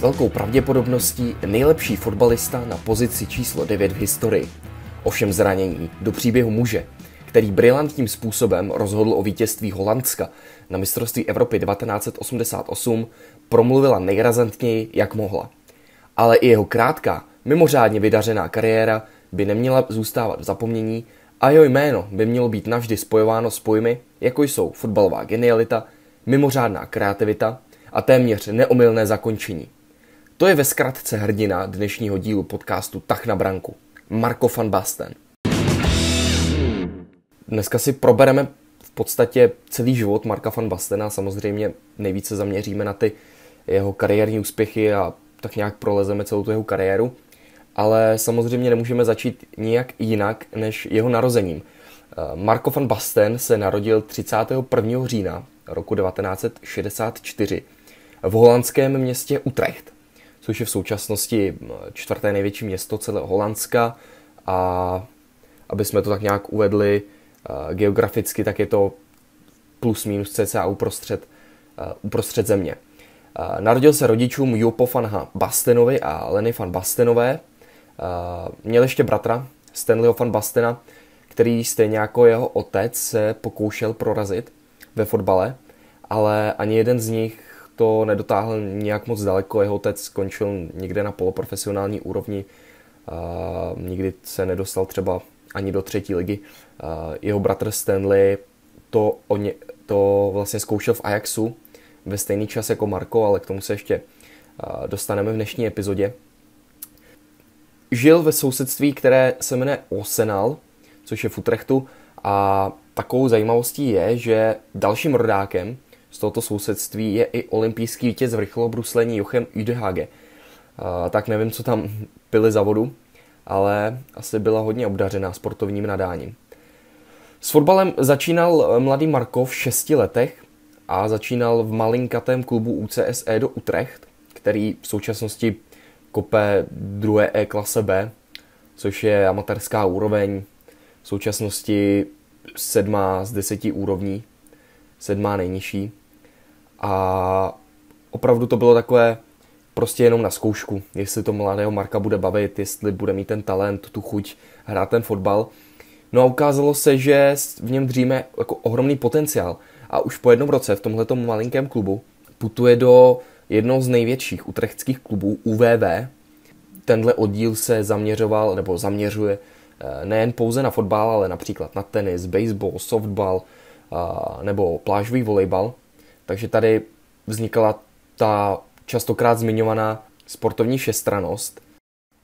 s velkou pravděpodobností nejlepší fotbalista na pozici číslo 9 v historii. Ovšem zranění do příběhu muže, který brilantním způsobem rozhodl o vítězství Holandska na mistrovství Evropy 1988, promluvila nejrazantněji, jak mohla. Ale i jeho krátká, mimořádně vydařená kariéra by neměla zůstávat v zapomnění a jeho jméno by mělo být navždy spojováno s pojmy, jako jsou fotbalová genialita, mimořádná kreativita a téměř neomylné zakončení. To je ve zkratce hrdina dnešního dílu podcastu Tah na branku, Marco van Basten. Dneska si probereme v podstatě celý život Marca van Bastena, samozřejmě nejvíce zaměříme na ty jeho kariérní úspěchy a tak nějak prolezeme celou tu jeho kariéru, ale samozřejmě nemůžeme začít nijak jinak než jeho narozením. Marco van Basten se narodil 31. října roku 1964 v holandském městě Utrecht, což je v současnosti čtvrté největší město celého Holandska, a aby jsme to tak nějak uvedli geograficky, tak je to plus minus cca uprostřed země. Narodil se rodičům Jopo van Bastenovi a Leny van Bastenové. Měl ještě bratra Stanleyho van Bastena, který stejně jako jeho otec se pokoušel prorazit ve fotbale, ale ani jeden z nich to nedotáhl nějak moc daleko. Jeho otec skončil někde na poloprofesionální úrovni, nikdy se nedostal třeba ani do 3. ligy. Jeho bratr Stanley to vlastně zkoušel v Ajaxu ve stejný čas jako Marco, ale k tomu se ještě dostaneme v dnešní epizodě. Žil ve sousedství, které se jmenuje Osenal, což je v Utrechtu, a takovou zajímavostí je, že dalším rodákem z tohoto sousedství je i olympijský vítěz v rychlobruslení Jochem Uydehage. Tak nevím, co tam pili za vodu, ale asi byla hodně obdařená sportovním nadáním. S fotbalem začínal mladý Marco v 6 letech a začínal v malinkatém klubu UCSE do Utrecht, který v současnosti kope 2. klase B, což je amatérská úroveň, v současnosti 7. z 10 úrovní, 7. nejnižší. A opravdu to bylo takové prostě jenom na zkoušku, jestli to mladého Marka bude bavit, jestli bude mít ten talent, tu chuť hrát ten fotbal. No a ukázalo se, že v něm dříme jako ohromný potenciál. A už po jednom roce v tomhletom malinkém klubu putuje do jednoho z největších utrechtských klubů UVV. Tenhle oddíl se zaměřuje nejen pouze na fotbal, ale například na tenis, baseball, softball nebo plážový volejbal. Takže tady vznikala ta častokrát zmiňovaná sportovní všestrannost.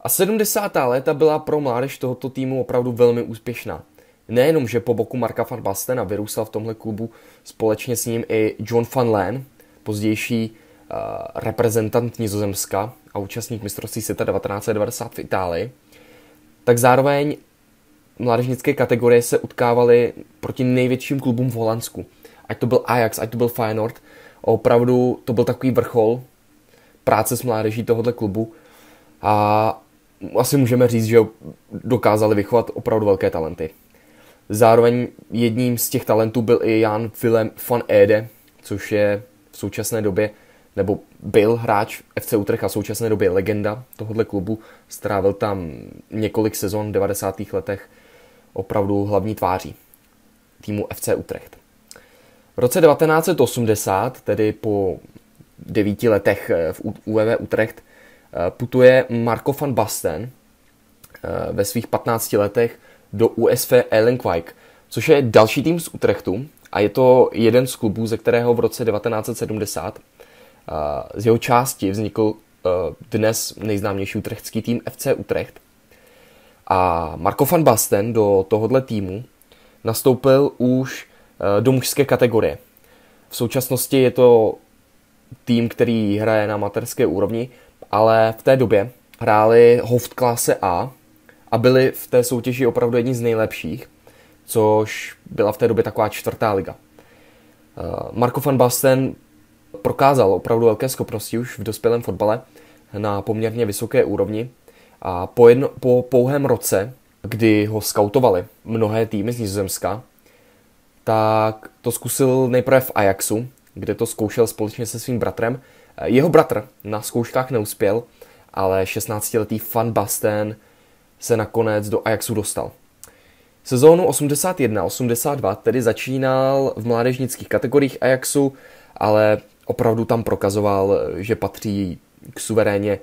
A 70. léta byla pro mládež tohoto týmu opravdu velmi úspěšná. Nejenom, že po boku Marca van Bastena vyrůstal v tomhle klubu společně s ním i John van Leen, pozdější reprezentant Nizozemska a účastník mistrovství světa 1990 v Itálii, tak zároveň mládežnické kategorie se utkávaly proti největším klubům v Holandsku. Ať to byl Ajax, ať to byl Feyenoord. Opravdu to byl takový vrchol práce s mládeží tohoto klubu a asi můžeme říct, že dokázali vychovat opravdu velké talenty. Zároveň jedním z těch talentů byl i Jan Willem van Ede, což je v současné době, nebo byl hráč FC Utrecht a v současné době legenda tohoto klubu. Strávil tam několik sezon v 90. letech opravdu hlavní tváří týmu FC Utrecht. V roce 1980, tedy po 9 letech v UVV Utrecht, putuje Marco van Basten ve svých 15 letech do USV Ellenswijk, což je další tým z Utrechtu a je to jeden z klubů, ze kterého v roce 1970 z jeho části vznikl dnes nejznámější utrechtský tým FC Utrecht. A Marco van Basten do tohohle týmu nastoupil už do mužské kategorie. V současnosti je to tým, který hraje na amatérské úrovni, ale v té době hráli Hoofdklasse A a byli v té soutěži opravdu jedni z nejlepších, což byla v té době taková 4. liga. Marco van Basten prokázal opravdu velké schopnosti už v dospělém fotbale na poměrně vysoké úrovni a po pouhém roce, kdy ho skautovali mnohé týmy z Nizozemska, tak to zkusil nejprve v Ajaxu, kde to zkoušel společně se svým bratrem Jeho bratr na zkouškách neuspěl, ale 16-letý Van Basten se nakonec do Ajaxu dostal. Sezónu 81-82 tedy začínal v mládežnických kategoriích Ajaxu, ale opravdu tam prokazoval, že patří k suverénně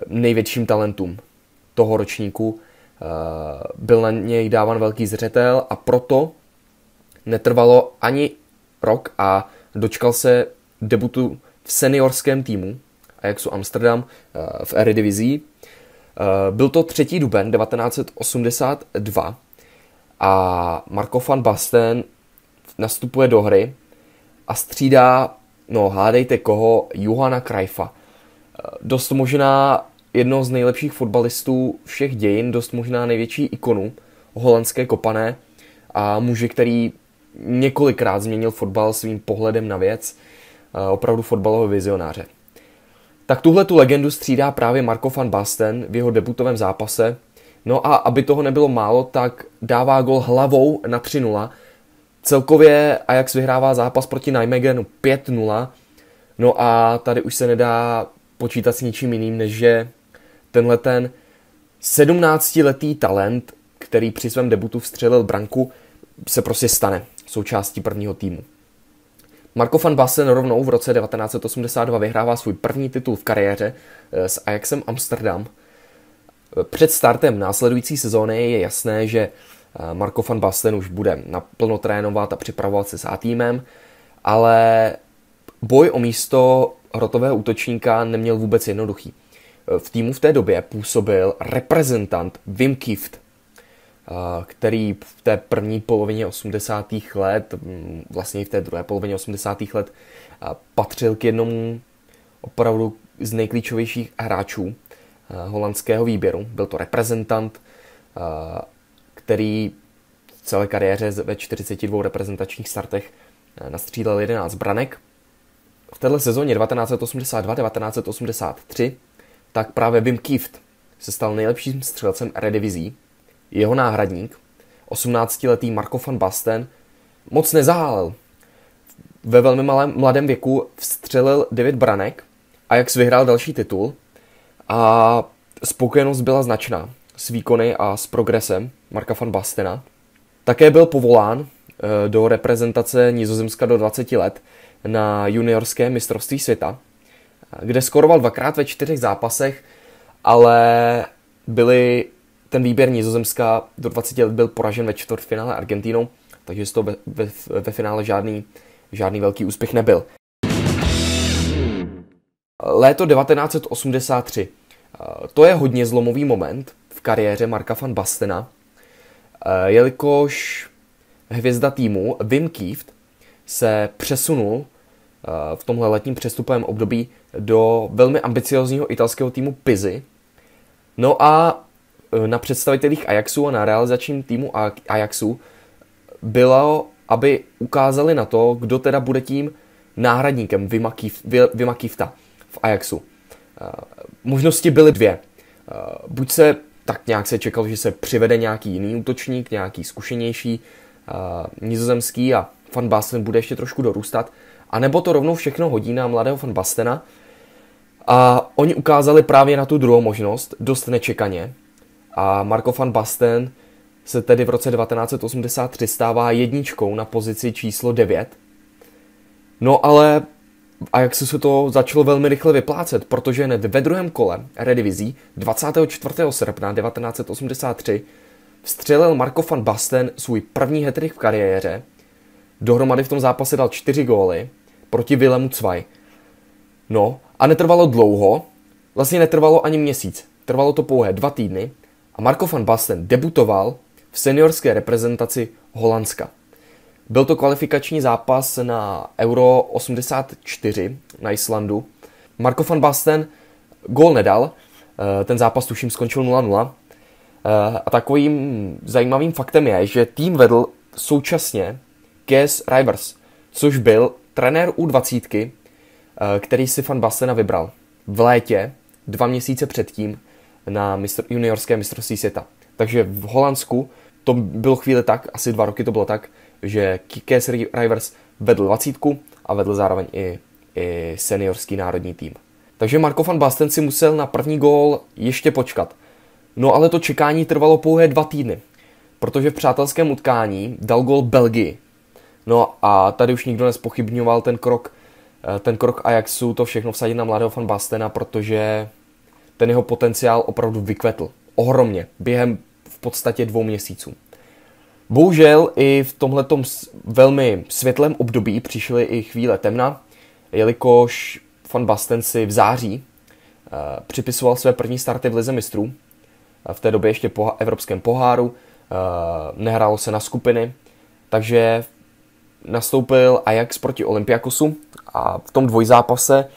největším talentům toho ročníku. Byl na něj dáván velký zřetel a proto netrvalo ani rok a dočkal se debutu v seniorském týmu Ajaxu Amsterdam v Eredivisie. Byl to 3. duben 1982 a Marco van Basten nastupuje do hry a střídá, hádejte koho, Johana Cruyffa. Dost možná jednoho z nejlepších fotbalistů všech dějin, dost možná největší ikonu holandské kopané a muže, který několikrát změnil fotbal svým pohledem na věc, opravdu fotbalového vizionáře. Tak tuhle tu legendu střídá právě Marco van Basten v jeho debutovém zápase. No a aby toho nebylo málo, tak dává gol hlavou na 3-0. Celkově Ajax vyhrává zápas proti Nijmegenu 5-0. No a tady už se nedá počítat s ničím jiným, než že tenhle ten 17letý talent, který při svém debutu vstřelil branku, se prostě stane součástí prvního týmu. Marco van Basten rovnou v roce 1982 vyhrává svůj první titul v kariéře s Ajaxem Amsterdam. Před startem následující sezóny je jasné, že Marco van Basten už bude naplno trénovat a připravovat se s A-týmem, ale boj o místo hrotového útočníka neměl vůbec jednoduchý. V týmu v té době působil reprezentant Wim Kieft, který v té první polovině 80. let, vlastně i v té druhé polovině 80. let, patřil k jednomu opravdu z nejklíčovějších hráčů holandského výběru. Byl to reprezentant, který v celé kariéře ve 42 reprezentačních startech nastřílel 11 branek. V této sezóně 1982-1983 tak právě Wim Kieft se stal nejlepším střelcem Eredivisie. Jeho náhradník, 18letý Marco van Basten, moc nezahálel. Ve velmi mladém věku vstřelil 9 branek, Ajax vyhrál další titul a spokojenost byla značná s výkony a s progresem Marca van Bastena. Také byl povolán do reprezentace Nizozemska do 20 let na juniorské mistrovství světa, kde skoroval 2krát ve 4 zápasech, ale ten výběr Nizozemska do 20 let byl poražen ve čtvrtfinále Argentínou, takže z toho ve finále žádný velký úspěch nebyl. Léto 1983. To je hodně zlomový moment v kariéře Marca van Bastena, jelikož hvězda týmu Wim Kieft se přesunul v tomhle letním přestupovém období do velmi ambiciozního italského týmu Pizzi. No a na představitelích Ajaxu a na realizačním týmu Ajaxu bylo, aby ukázali na to, kdo teda bude tím náhradníkem Wima Kiefta v Ajaxu. Možnosti byly 2. Buď se tak nějak se čekalo, že se přivede nějaký jiný útočník, nějaký zkušenější nizozemský a Van Basten bude ještě trošku dorůstat, anebo to rovnou všechno hodí na mladého Van Bastena. A oni ukázali právě na tu druhou možnost, dost nečekaně. A Marco van Basten se tedy v roce 1983 stává jedničkou na pozici číslo 9. No ale Ajaxu se to začalo velmi rychle vyplácet, protože hned ve druhém kole Eredivisie 24. srpna 1983 vstřelil Marco van Basten svůj první hat-trick v kariéře. Dohromady v tom zápase dal 4 góly proti Willemu II. No a netrvalo dlouho, vlastně netrvalo ani měsíc, trvalo to pouhé 2 týdny a Marco van Basten debutoval v seniorské reprezentaci Holandska. Byl to kvalifikační zápas na Euro 84 na Islandu. Marco van Basten gól nedal, ten zápas tuším skončil 0-0. A takovým zajímavým faktem je, že tým vedl současně Kees Rijvers, což byl trenér U20, který si van Bastena vybral v létě 2 měsíce předtím na juniorské mistrovství světa. Takže v Holandsku to bylo chvíli tak, asi 2 roky to bylo tak, že Kees Rijvers vedl 20 a vedl zároveň i i seniorský národní tým. Takže Marco van Basten si musel na první gól ještě počkat. No ale to čekání trvalo pouhé 2 týdny, protože v přátelském utkání dal gól Belgii. No a tady už nikdo nespochybňoval ten krok Ajaxu, to všechno vsadit na mladého Van Bastena, protože ten jeho potenciál opravdu vykvetl. Ohromně, během v podstatě 2 měsíců. Bohužel i v tomhletom velmi světlém období přišly i chvíle temna, jelikož Van Basten si v září připisoval své první starty v lize mistrů, v té době ještě po evropském poháru, nehrálo se na skupiny, takže nastoupil Ajax proti Olympiakosu a v tom dvojzápase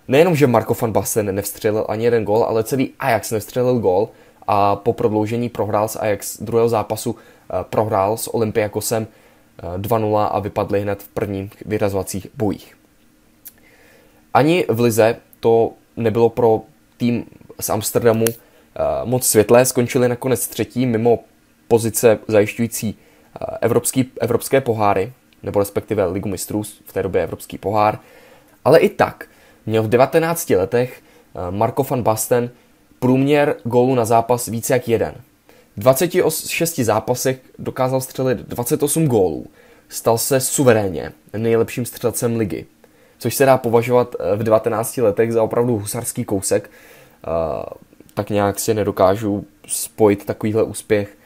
nejenom, že Marco van Basten nevstřelil ani jeden gól, ale celý Ajax nevstřelil gól a po prodloužení prohrál s Ajax druhého zápasu, prohrál s Olympiakosem 2-0 a vypadli hned v prvních vyřazovacích bojích. Ani v lize to nebylo pro tým z Amsterdamu moc světlé, skončili nakonec 3. mimo pozice zajišťující evropské poháry, nebo respektive Ligu mistrů, v té době evropský pohár. Ale i tak měl v 19 letech Marco van Basten průměr gólů na zápas více jak 1. V 26 zápasech dokázal střelit 28 gólů. Stal se suverénně nejlepším střelcem ligy, což se dá považovat v 19 letech za opravdu husarský kousek. Tak nějak si nedokážu spojit takovýhle úspěch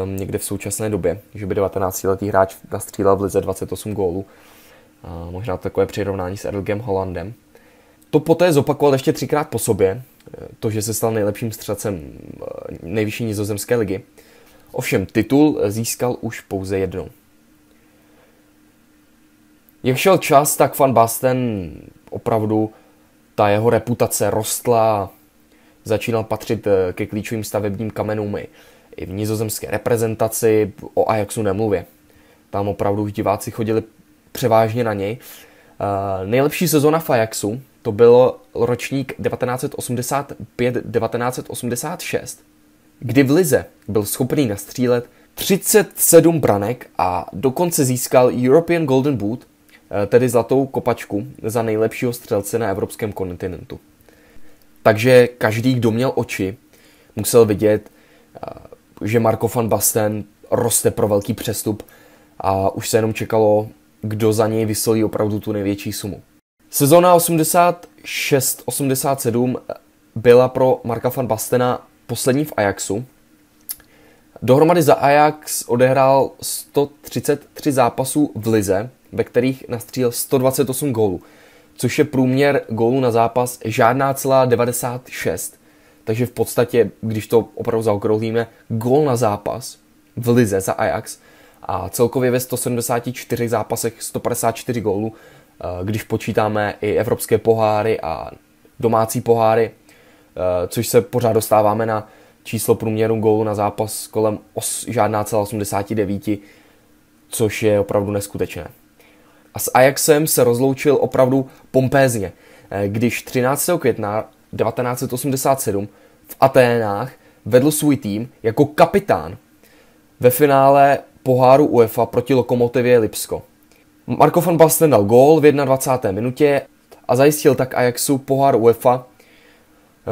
někde v současné době, že by 19-letý hráč nastřílel v lize 28 gólů. Možná takové přirovnání s Erlingem Haalandem. To poté zopakoval ještě 3krát po sobě, to, že se stal nejlepším střelcem nejvyšší nizozemské ligy. Ovšem titul získal už pouze jednou. Jak šel čas, tak Van Basten opravdu ta jeho reputace rostla, začínal patřit ke klíčovým stavebním kamenům i v nizozemské reprezentaci, o Ajaxu nemluvě. Tam opravdu diváci chodili převážně na něj. Nejlepší sezona v Ajaxu to byl ročník 1985-1986, kdy v lize byl schopný nastřílet 37 branek a dokonce získal European Golden Boot, tedy zlatou kopačku za nejlepšího střelce na evropském kontinentu. Takže každý, kdo měl oči, musel vidět, že Marco van Basten roste pro velký přestup a už se jenom čekalo, kdo za něj vysolí opravdu tu největší sumu. Sezóna 86-87 byla pro Marca van Bastena poslední v Ajaxu. Dohromady za Ajax odehrál 133 zápasů v lize, ve kterých nastřílel 128 gólů, což je průměr gólů na zápas žádná celá 96. Takže v podstatě, když to opravdu zaokrouhlíme, gól na zápas v lize za Ajax a celkově ve 174 zápasech 154 gólů, když počítáme i evropské poháry a domácí poháry, což se pořád dostáváme na číslo průměru gólu na zápas kolem žádná celá 89, což je opravdu neskutečné. A s Ajaxem se rozloučil opravdu pompézně, když 13. května 1987 v Aténách vedl svůj tým jako kapitán ve finále poháru UEFA proti Lokomotivě Lipsko. Marco van Basten dal gól v 21. minutě a zajistil tak Ajaxu pohár UEFA.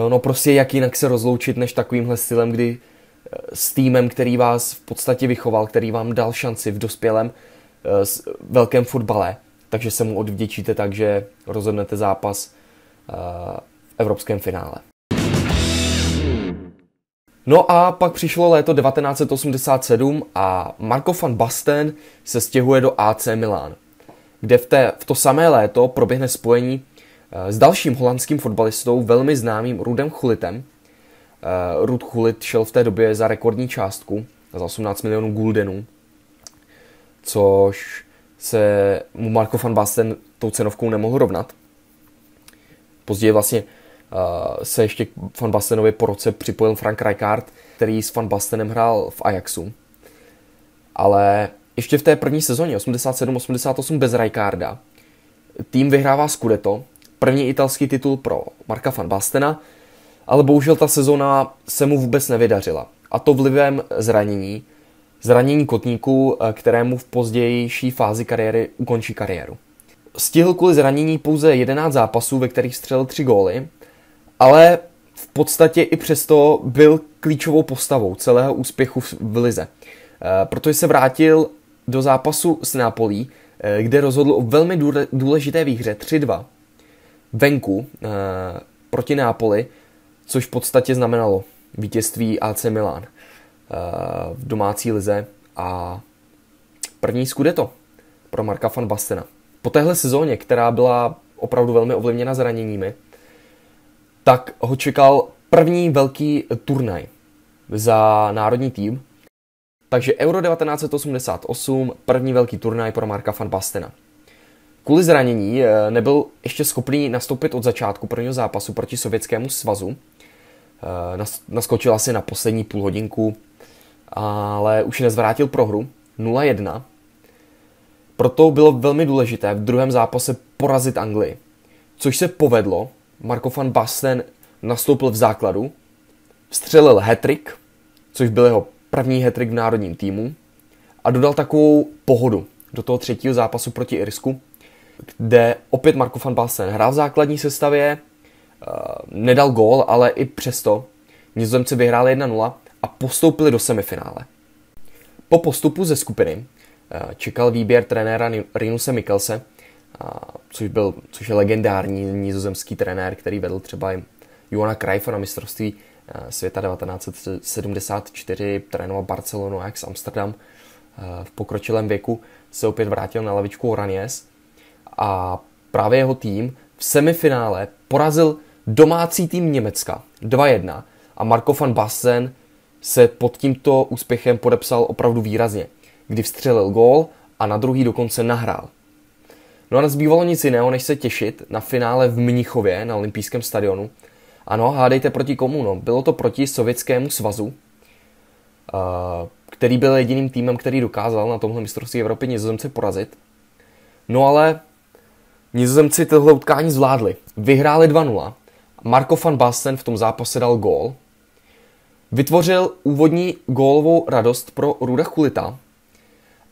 No prostě jak jinak se rozloučit než takovýmhle stylem, kdy s týmem, který vás v podstatě vychoval, který vám dal šanci v dospělém velkém fotbale, takže se mu odvděčíte tak, že rozhodnete zápas v evropském finále. No a pak přišlo léto 1987 a Marco van Basten se stěhuje do AC Milan, kde v to samé léto proběhne spojení s dalším holandským fotbalistou, velmi známým Rudem Gullitem. Ruud Gullit šel v té době za rekordní částku, za 18 milionů guldenů, což se mu Marco van Basten tou cenovkou nemohl rovnat. Později vlastně se ještě k Van Bastenovi po roce připojil Frank Rijkaard, který s Van Bastenem hrál v Ajaxu. Ale ještě v té první sezóně 87-88 bez Rijkaarda tým vyhrává Scudetto, první italský titul pro Marca van Bastena, ale bohužel ta sezóna se mu vůbec nevydařila. A to vlivem zranění kotníku, kterému v pozdější fázi kariéry ukončí kariéru. Stihl kvůli zranění pouze 11 zápasů, ve kterých střelil 3 góly, ale v podstatě i přesto byl klíčovou postavou celého úspěchu v lize. Protože se vrátil do zápasu s Napolí, kde rozhodl o velmi důležité výhře 3-2 venku proti Napoli, což v podstatě znamenalo vítězství AC Milan v domácí lize a první scudetto pro Marka van Bastena. Po téhle sezóně, která byla opravdu velmi ovlivněna zraněními, tak ho čekal první velký turnaj za národní tým. Takže Euro 1988, první velký turnaj pro Marka van Bastena. Kvůli zranění nebyl ještě schopný nastoupit od začátku prvního zápasu proti Sovětskému svazu. Naskočil asi na poslední půl hodinku, ale už nezvrátil prohru 0-1. Proto bylo velmi důležité v druhém zápase porazit Anglii, což se povedlo. Marco van Basten nastoupil v základu, vstřelil hat-trick, což byl jeho první hat-trick v národním týmu a dodal takovou pohodu do toho třetího zápasu proti Irsku, kde opět Marco van Basten hrál v základní sestavě, nedal gól, ale i přesto Nizozemci vyhráli 1-0 a postoupili do semifinále. Po postupu ze skupiny čekal výběr trenéra Rinuse Mikkelse, což je legendární nizozemský trenér, který vedl třeba i Johana Cruyffa na mistrovství světa 1974, trénoval Barcelonu, Ajax Amsterdam. V pokročilém věku se opět vrátil na lavičku Oranies a právě jeho tým v semifinále porazil domácí tým Německa 2-1 a Marco van Basten se pod tímto úspěchem podepsal opravdu výrazně, kdy vstřelil gól a na druhý dokonce nahrál. No a nezbývalo nic jiného, než se těšit na finále v Mnichově na olympijském stadionu. Ano, hádejte proti komu? No, bylo to proti Sovětskému svazu, který byl jediným týmem, který dokázal na tomhle mistrovství Evropy Nizozemce porazit. No ale Nizozemci tohle utkání zvládli. Vyhráli 2-0. Marco van Basten v tom zápase dal gól. Vytvořil úvodní gólovou radost pro Ruda Gulita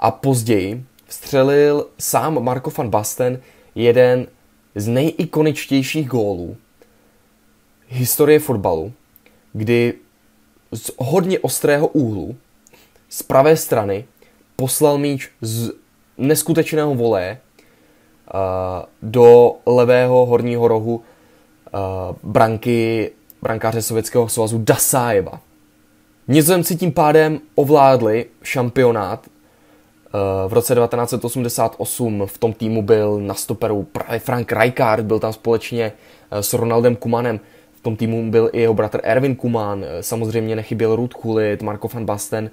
a později vstřelil sám Marco van Basten jeden z nejikoničtějších gólů historie fotbalu, kdy z hodně ostrého úhlu z pravé strany poslal míč z neskutečného voleje do levého horního rohu brankáře Sovětského svazu Dasajeva. Nizozemci tím pádem ovládli šampionát. V roce 1988 v tom týmu byl na stoperu právě Frank Rijkaard, byl tam společně s Ronaldem Koemanem. V tom týmu byl i jeho bratr Erwin Koeman, samozřejmě nechyběl Ruud Gullit, Marco van Basten.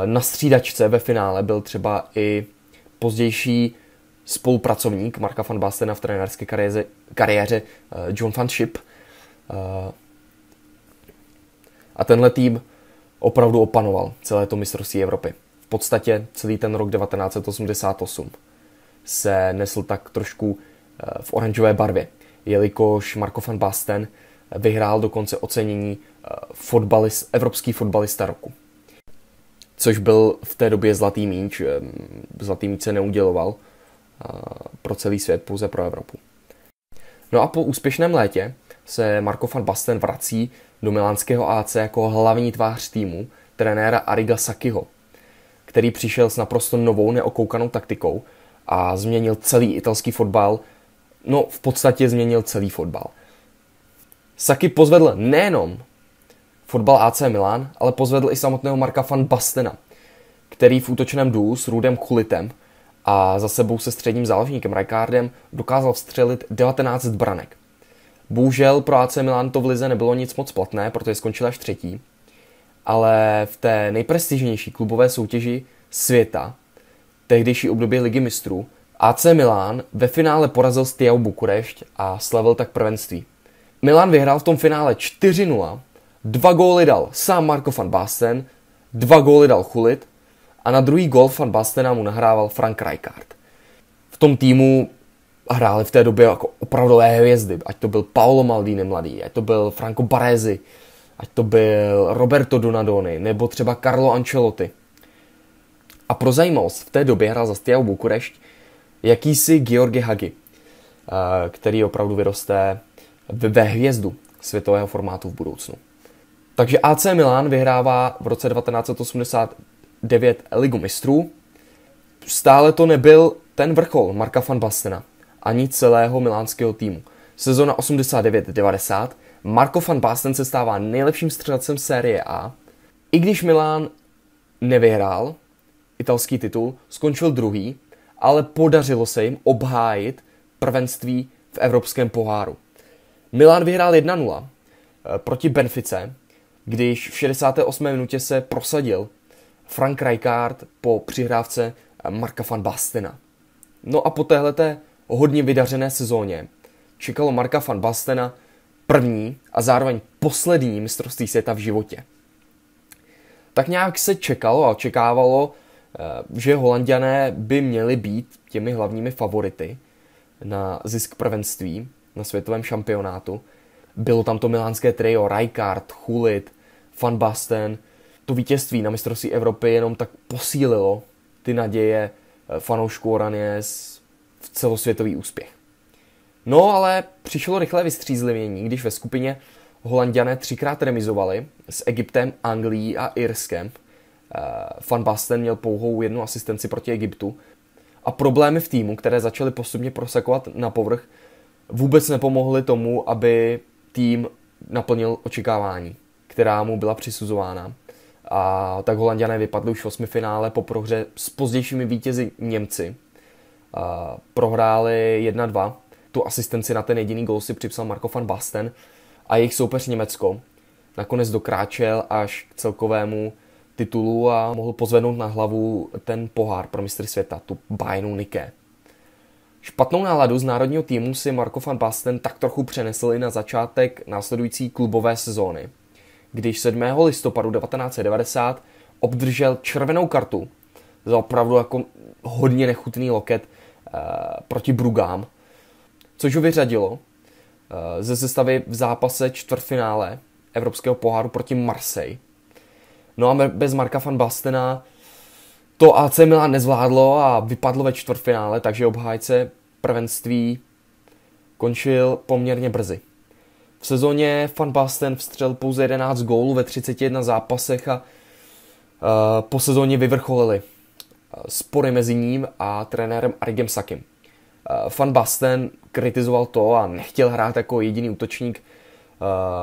Na střídačce ve finále byl třeba i pozdější spolupracovník Marka van Bastena v trenérské kariéře John van Schip. A tenhle tým opravdu opanoval celé to mistrovství Evropy. V podstatě celý ten rok 1988 se nesl tak trošku v oranžové barvě, jelikož Marco van Basten vyhrál dokonce ocenění evropský fotbalista roku. Což byl v té době zlatý míč. Zlatý míč se neuděloval pro celý svět, pouze pro Evropu. No a po úspěšném létě se Marco van Basten vrací do milánského AC jako hlavní tvář týmu trenéra Arriga Sacchiho, který přišel s naprosto novou neokoukanou taktikou a změnil celý italský fotbal. No, v podstatě změnil celý fotbal. Sacchi pozvedl nejenom fotbal AC Milan, ale pozvedl i samotného Marka van Bastena, který v útočném duu s Rudem Gullitem a za sebou se středním záložníkem Rijkaardem dokázal vstřelit 19 branek. Bohužel pro AC Milan to v lize nebylo nic moc platné, protože skončil až třetí, ale v té nejprestižnější klubové soutěži světa, tehdejší období Ligy mistrů, AC Milan ve finále porazil Steaua Bukurešť a slavil tak prvenství. Milan vyhrál v tom finále 4-0, 2 góly dal sám Marco van Basten, 2 góly dal Gullit a na druhý gól van Bastena mu nahrával Frank Rijkaard. V tom týmu hráli v té době jako opravdové hvězdy, ať to byl Paolo Maldini mladý, ať to byl Franco Baresi, ať to byl Roberto Donadoni, nebo třeba Carlo Ancelotti. A pro zajímavost, v té době hrál za Steaua Bukurešť jakýsi Georgi Hagi, který opravdu vyroste ve hvězdu světového formátu v budoucnu. Takže AC Milan vyhrává v roce 1989 Ligu mistrů. Stále to nebyl ten vrchol Marka van Bastena ani celého milánského týmu. Sezona 89-90 Marco van Basten se stává nejlepším střelcem série A. I když Milan nevyhrál italský titul, skončil druhý, ale podařilo se jim obhájit prvenství v evropském poháru. Milan vyhrál 1-0 proti Benfice, když v 68. minutě se prosadil Frank Rijkaard po přihrávce Marka van Bastena. No a po téhleté hodně vydařené sezóně čekalo Marka van Bastena první a zároveň poslední mistrovství světa v životě. Tak nějak se čekalo a očekávalo, že Holanďané by měli být těmi hlavními favority na zisk prvenství na světovém šampionátu. Bylo tam to milánské trio Rijkaard, Gullit, Van Basten. To vítězství na mistrovství Evropy jenom tak posílilo ty naděje fanoušků Oranies v celosvětový úspěch. No ale přišlo rychlé vystřízlivění, když ve skupině Holanďané 3krát remizovali s Egyptem, Anglií a Irskem. Van Basten měl pouhou 1 asistenci proti Egyptu a problémy v týmu, které začaly postupně prosakovat na povrch, vůbec nepomohly tomu, aby tým naplnil očekávání, která mu byla přisuzována. A tak Holanďané vypadli už v 8finále po prohře s pozdějšími vítězi Němci. Prohráli 1-2. Tu asistenci na ten jediný gól si připsal Marco van Basten a jejich soupeř Německo nakonec dokráčel až k celkovému titulu a mohl pozvednout na hlavu ten pohár pro mistry světa, tu Bayernu Nike. Špatnou náladu z národního týmu si Marco van Basten tak trochu přenesl i na začátek následující klubové sezóny, když 7. listopadu 1990 obdržel červenou kartu za opravdu jako hodně nechutný loket proti Brugám, což ho vyřadilo ze sestavy v zápase čtvrtfinále Evropského poháru proti Marseille. No a bez Marka van Bastena to AC Milan nezvládlo a vypadlo ve čtvrtfinále, takže obhájce prvenství končil poměrně brzy. V sezóně Van Basten vstřelil pouze 11 gólů ve 31 zápasech a po sezóně vyvrcholili spory mezi ním a trenérem Arrighem Sakim. Van Basten kritizoval to a nechtěl hrát jako jediný útočník.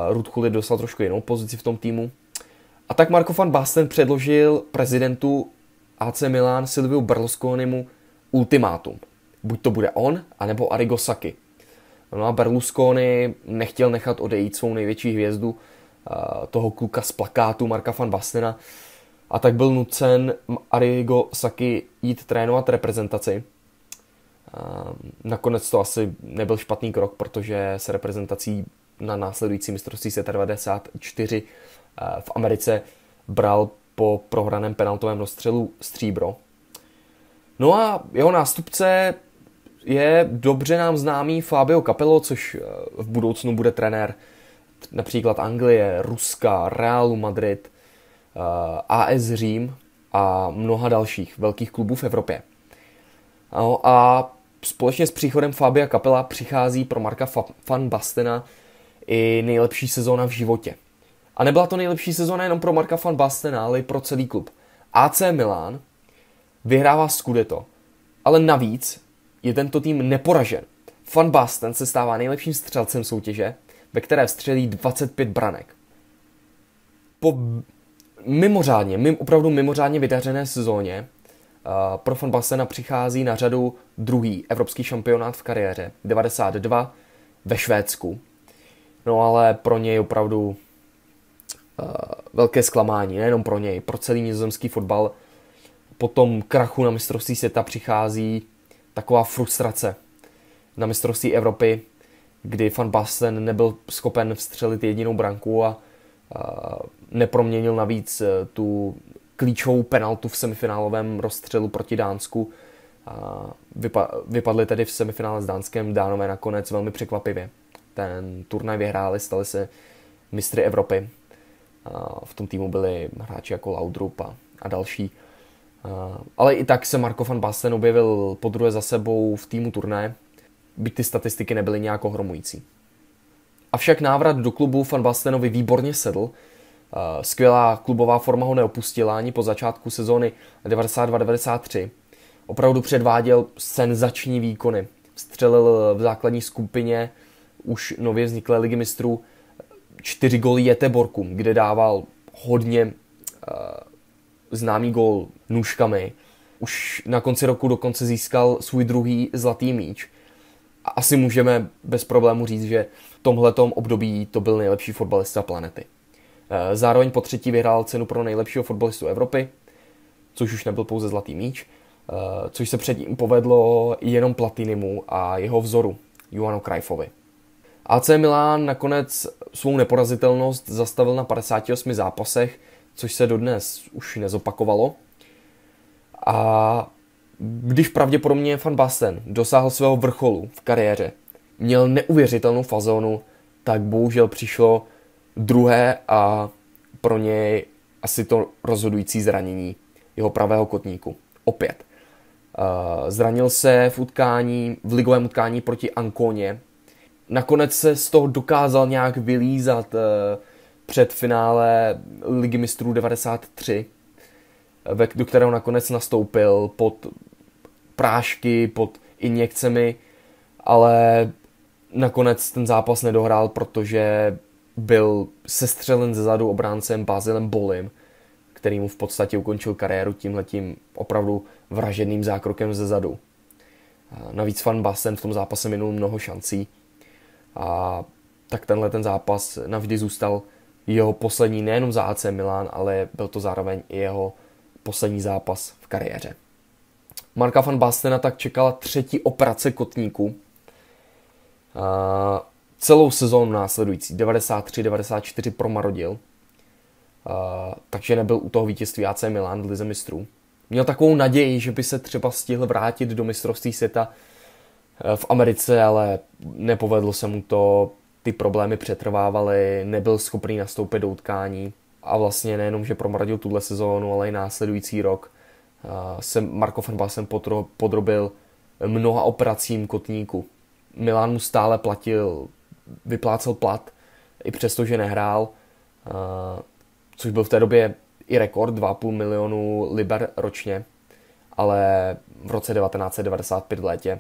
Ruud Gullit dostal trošku jinou pozici v tom týmu. A tak Marco van Basten předložil prezidentu AC Milan Silviu Berlusconimu ultimátum. Buď to bude on, anebo Arrigo Sacchi. No a Berlusconi nechtěl nechat odejít svou největší hvězdu, toho kluka z plakátu Marka van Bastena, a tak byl nucen Arrigo Sacchi jít trénovat reprezentaci. Nakonec to asi nebyl špatný krok, protože se reprezentací na následující mistrovství světa 94 v Americe bral po prohraném penaltovém rozstřelu stříbro. No a jeho nástupce je dobře nám známý Fabio Capello, což v budoucnu bude trenér například Anglie, Ruska, Realu Madrid, AS Řím a mnoha dalších velkých klubů v Evropě. No a společně s příchodem Fabia Capella přichází pro Marka van Bastena i nejlepší sezóna v životě. A nebyla to nejlepší sezóna jenom pro Marka van Bastena, ale i pro celý klub. AC Milan vyhrává Scudetto, ale navíc je tento tým neporažen. Van Basten se stává nejlepším střelcem soutěže, ve které vstřelí 25 branek. Po opravdu mimořádně vydařené sezóně pro Van Bastena přichází na řadu druhý evropský šampionát v kariéře, 92 ve Švédsku. No ale pro něj opravdu velké zklamání, nejenom pro něj, pro celý nizozemský fotbal. Po tom krachu na mistrovství světa přichází taková frustrace na mistrovství Evropy, kdy Van Basten nebyl schopen vstřelit jedinou branku a neproměnil navíc tu klíčovou penaltu v semifinálovém rozstřelu proti Dánsku. Vypadli tedy v semifinále s Dánskem, Dánové nakonec velmi překvapivě. Ten turnaj vyhráli, stali se mistry Evropy. V tom týmu byli hráči jako Laudrup a další. Ale i tak se Marco van Basten objevil podruhé za sebou v týmu turné, byť ty statistiky nebyly nějak ohromující. Avšak návrat do klubu Van Bastenovi výborně sedl. Skvělá klubová forma ho neopustila ani po začátku sezóny 92-93. Opravdu předváděl senzační výkony. Vstřelil v základní skupině už nově vzniklé ligy mistrů 4 góly Göteborgu, kde dával hodně známý gól nůžkami. Už na konci roku dokonce získal svůj druhý zlatý míč. A asi můžeme bez problému říct, že v tomhletom období to byl nejlepší fotbalista planety. Zároveň po třetí vyhrál cenu pro nejlepšího fotbalistu Evropy, což už nebyl pouze zlatý míč, což se předtím povedlo jenom Platinimu a jeho vzoru, Johanu Cruyffovi. AC Milan nakonec svou neporazitelnost zastavil na 58 zápasech, což se dodnes už nezopakovalo. A když pravděpodobně Van Basten dosáhl svého vrcholu v kariéře, měl neuvěřitelnou fazonu, tak bohužel přišlo druhé a pro něj asi to rozhodující zranění jeho pravého kotníku. Opět. Zranil se v ligovém utkání proti Anconě. Nakonec se z toho dokázal nějak vylízat před finále Ligy mistrů 93, do kterého nakonec nastoupil pod prášky, pod injekcemi, ale nakonec ten zápas nedohrál, protože byl sestřelen zezadu obráncem Basilem Bolim, který mu v podstatě ukončil kariéru tímhletím opravdu vražedným zákrokem zezadu. Navíc Van Basten v tom zápase minul mnoho šancí a tak tenhle ten zápas navždy zůstal jeho poslední nejenom za AC Milan, ale byl to zároveň i jeho poslední zápas v kariéře. Marka van Bastena tak čekala třetí operace kotníku. Celou sezónu následující 93-94 promarodil, takže nebyl u toho vítězství AC Milan v lize mistrů. Měl takovou naději, že by se třeba stihl vrátit do mistrovství světa v Americe, ale nepovedlo se mu to, ty problémy přetrvávaly, nebyl schopný nastoupit do utkání a vlastně nejenom, že promarodil tuhle sezónu, ale i následující rok se Marco van Basten podrobil mnoha operacím kotníku. Milan mu stále vyplácel plat, i přesto, že nehrál, což byl v té době i rekord 2,5 milionu liber ročně, ale v roce 1995 v létě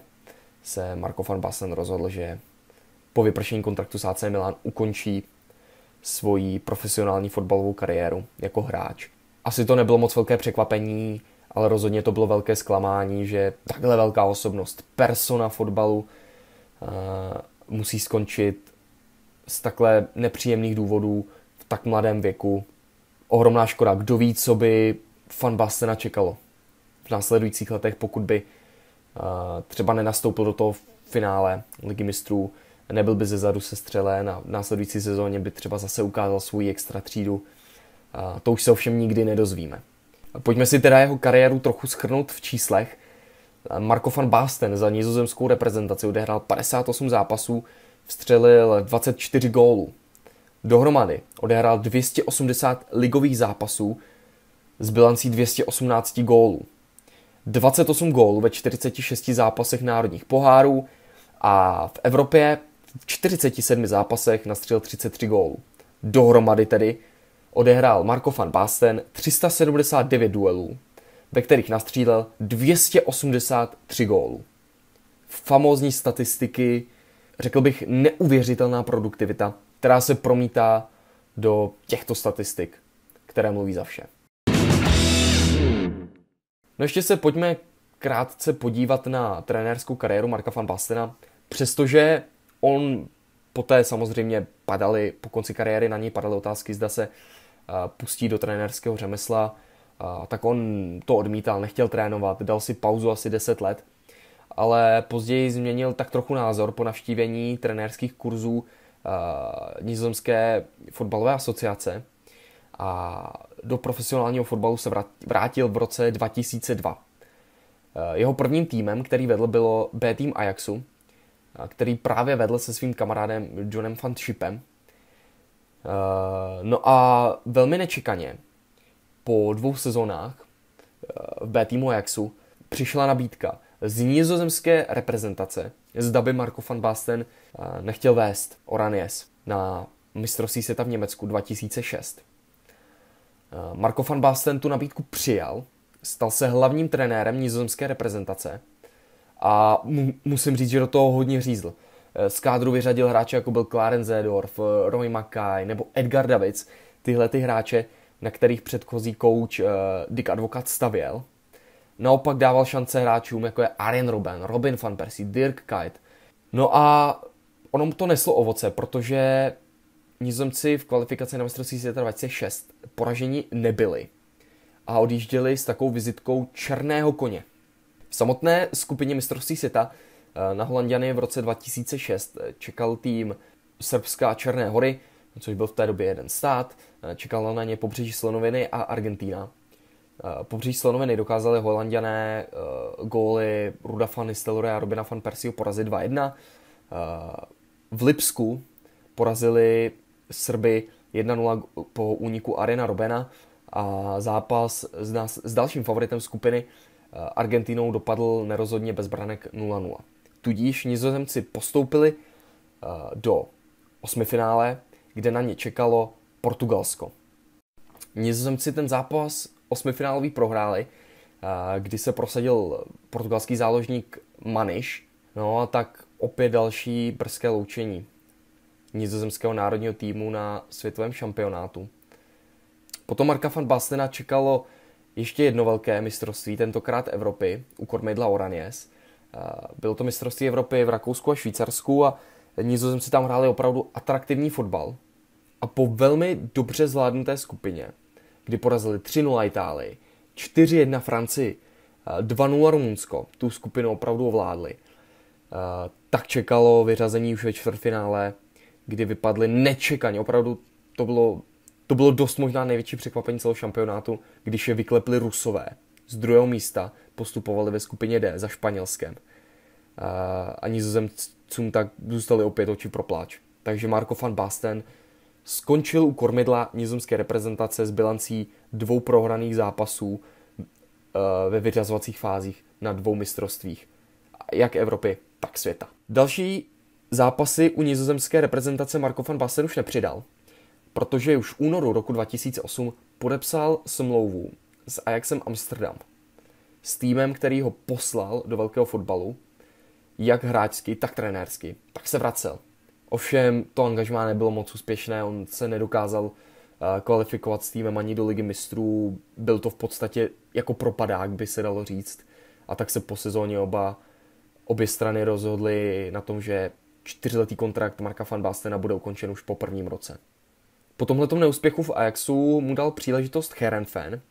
se Marco van Basten rozhodl, že po vypršení kontraktu s AC Milan ukončí svoji profesionální fotbalovou kariéru jako hráč. Asi to nebylo moc velké překvapení, ale rozhodně to bylo velké zklamání, že takhle velká osobnost, persona fotbalu, musí skončit z takhle nepříjemných důvodů v tak mladém věku. Ohromná škoda. Kdo ví, co by Van Bastena čekalo v následujících letech, pokud by třeba nenastoupil do toho finále Ligy mistrů, nebyl by zezadu sestřelen a v následující sezóně by třeba zase ukázal svou extra třídu. To už se ovšem nikdy nedozvíme. Pojďme si teda jeho kariéru trochu shrnout v číslech. Marco van Basten za nizozemskou reprezentaci odehrál 58 zápasů, vstřelil 24 gólů. Dohromady odehrál 280 ligových zápasů s bilancí 218 gólů. 28 gólů ve 46 zápasech národních pohárů a v Evropě v 47 zápasech nastřelil 33 gólů. Dohromady tedy odehrál Marco van Basten 379 duelů, ve kterých nastřílel 283 gólů. Famózní statistiky, řekl bych neuvěřitelná produktivita, která se promítá do těchto statistik, které mluví za vše. No ještě se pojďme krátce podívat na trenérskou kariéru Marka van Bastena, přestože on poté samozřejmě po konci kariéry na něj padaly otázky, zda se pustí do trenérského řemesla, tak on to odmítal, nechtěl trénovat, dal si pauzu asi 10 let, ale později změnil tak trochu názor po navštívení trenérských kurzů nizozemské fotbalové asociace a do profesionálního fotbalu se vrátil v roce 2002. Jeho prvním týmem, který vedl, bylo B tým Ajaxu, který právě vedl se svým kamarádem Johnem van Schipem. No a velmi nečekaně po 2 sezónách v B týmu Ajaxu, přišla nabídka z nizozemské reprezentace, zda by Marco van Basten nechtěl vést Oraniense na mistrovství světa v Německu 2006. Marco van Basten tu nabídku přijal, stal se hlavním trenérem nizozemské reprezentace a musím říct, že do toho hodně řízl. Z kádru vyřadil hráče, jako byl Clarence Seedorf, Roy Mackay nebo Edgar Davids, tyhle ty hráče, na kterých předchozí kouč Dick Advocaat stavěl. Naopak dával šance hráčům, jako je Arjen Robben, Robin van Persie, Dirk Kuyt. No a ono mu to neslo ovoce, protože Nizozemci v kvalifikaci na mistrovství světa 2006 poraženi nebyli a odjížděli s takovou vizitkou černého koně. V samotné skupině mistrovství světa na Holanďany v roce 2006 čekal tým Srbska a Černé hory, což byl v té době jeden stát, čekala na ně Pobřeží slonoviny a Argentína. Pobřeží slonoviny dokázali Holanďané góly Ruda van Nistelrooye a Robina van Persieho porazit 2-1. V Lipsku porazili Srby 1-0 po úniku Arjena Robbena a zápas s dalším favoritem skupiny Argentinou dopadl nerozhodně bez branek 0-0. Tudíž Nizozemci postoupili do osmifinále, kde na ně čekalo Portugalsko. Nizozemci ten zápas osmifinálový prohráli, kdy se prosadil portugalský záložník Maniš, no a tak opět další brzké loučení nizozemského národního týmu na světovém šampionátu. Potom Marka van Bastena čekalo ještě jedno velké mistrovství, tentokrát Evropy, u kormidla Oraniense. Bylo to mistrovství Evropy v Rakousku a Švýcarsku a Nizozemci tam hráli opravdu atraktivní fotbal. A po velmi dobře zvládnuté skupině, kdy porazili 3-0 Itálii, 4-1 Francii, 2-0 Rumunsko, tu skupinu opravdu ovládli, tak čekalo vyřazení už ve čtvrtfinále, kdy vypadli nečekaně. Opravdu to bylo dost možná největší překvapení celého šampionátu, když je vyklepli Rusové. Z druhého místa postupovali ve skupině D za Španělskem. A Nizozemcům tak zůstali opět oči pro pláč. Takže Marco van Basten skončil u kormidla nizozemské reprezentace s bilancí 2 prohraných zápasů ve vyřazovacích fázích na 2 mistrovstvích. Jak Evropy, tak světa. Další zápasy u nizozemské reprezentace Marco van Basten už nepřidal, protože už v únoru roku 2008 podepsal smlouvu s Ajaxem Amsterdam. S týmem, který ho poslal do velkého fotbalu, jak hráčsky, tak trenérsky, tak se vracel. Ovšem to angažmá nebylo moc úspěšné, on se nedokázal kvalifikovat s týmem ani do Ligy mistrů, byl to v podstatě jako propadák, by se dalo říct. A tak se po sezóně obě strany rozhodly na tom, že 4letý kontrakt Marka van Bastena bude ukončen už po prvním roce. Po tomhletom neúspěchu v Ajaxu mu dal příležitost Heerenveen.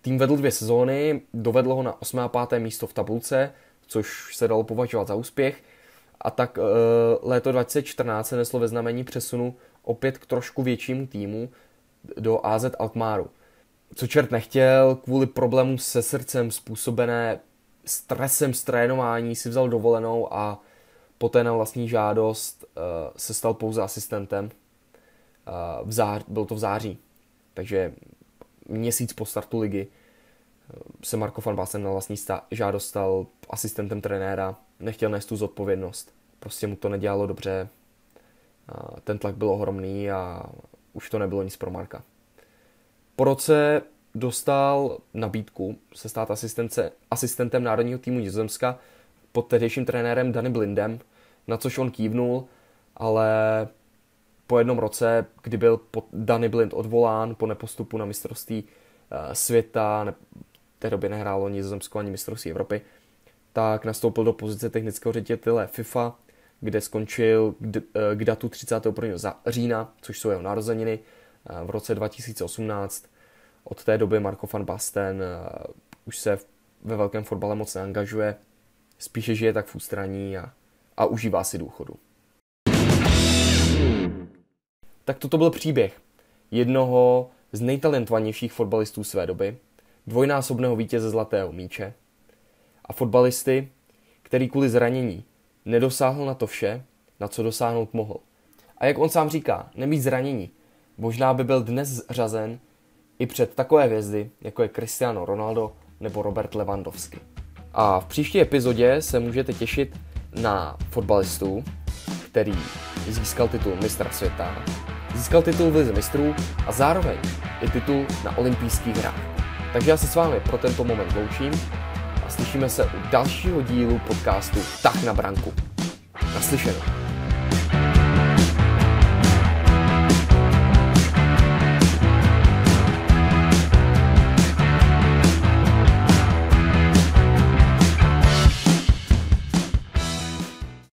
Tým vedl 2 sezóny, dovedl ho na 8. a 5. místo v tabulce, což se dalo považovat za úspěch. A tak léto 2014 se neslo ve znamení přesunu opět k trošku většímu týmu do AZ Alkmaaru. Co čert nechtěl, kvůli problémům se srdcem způsobené stresem z trénování si vzal dovolenou a poté na vlastní žádost se stal pouze asistentem. Bylo to v září, takže měsíc po startu ligy se Marco van Basten na vlastní žádost stal asistentem trenéra, nechtěl nést tu zodpovědnost, prostě mu to nedělalo dobře, ten tlak byl ohromný a už to nebylo nic pro Marka. Po roce dostal nabídku se stát asistentem národního týmu Nizozemska pod tehdejším trenérem Danny Blindem, na což on kývnul, ale po jednom roce, kdy byl Danny Blind odvolán po nepostupu na mistrovství světa, v té době nehrálo Nizozemsko ani mistrovství Evropy, tak nastoupil do pozice technického ředitele FIFA, kde skončil k datu 31. října, což jsou jeho narozeniny, v roce 2018. Od té doby Marco van Basten už se ve velkém fotbale moc neangažuje, spíše žije tak v ústraní a užívá si důchodu. Tak toto byl příběh jednoho z nejtalentovanějších fotbalistů své doby, dvojnásobného vítěze Zlatého míče a fotbalisty, který kvůli zranění nedosáhl na to vše, na co dosáhnout mohl. A jak on sám říká, nebýt zranění, možná by byl dnes řazen i před takové hvězdy, jako je Cristiano Ronaldo nebo Robert Lewandowski. A v příští epizodě se můžete těšit na fotbalistu, který získal titul mistra světa, získal titul v lize mistrů a zároveň i titul na olympijských hrách. Takže já se s vámi pro tento moment loučím a slyšíme se u dalšího dílu podcastu Tah na branku. Naslyšenou.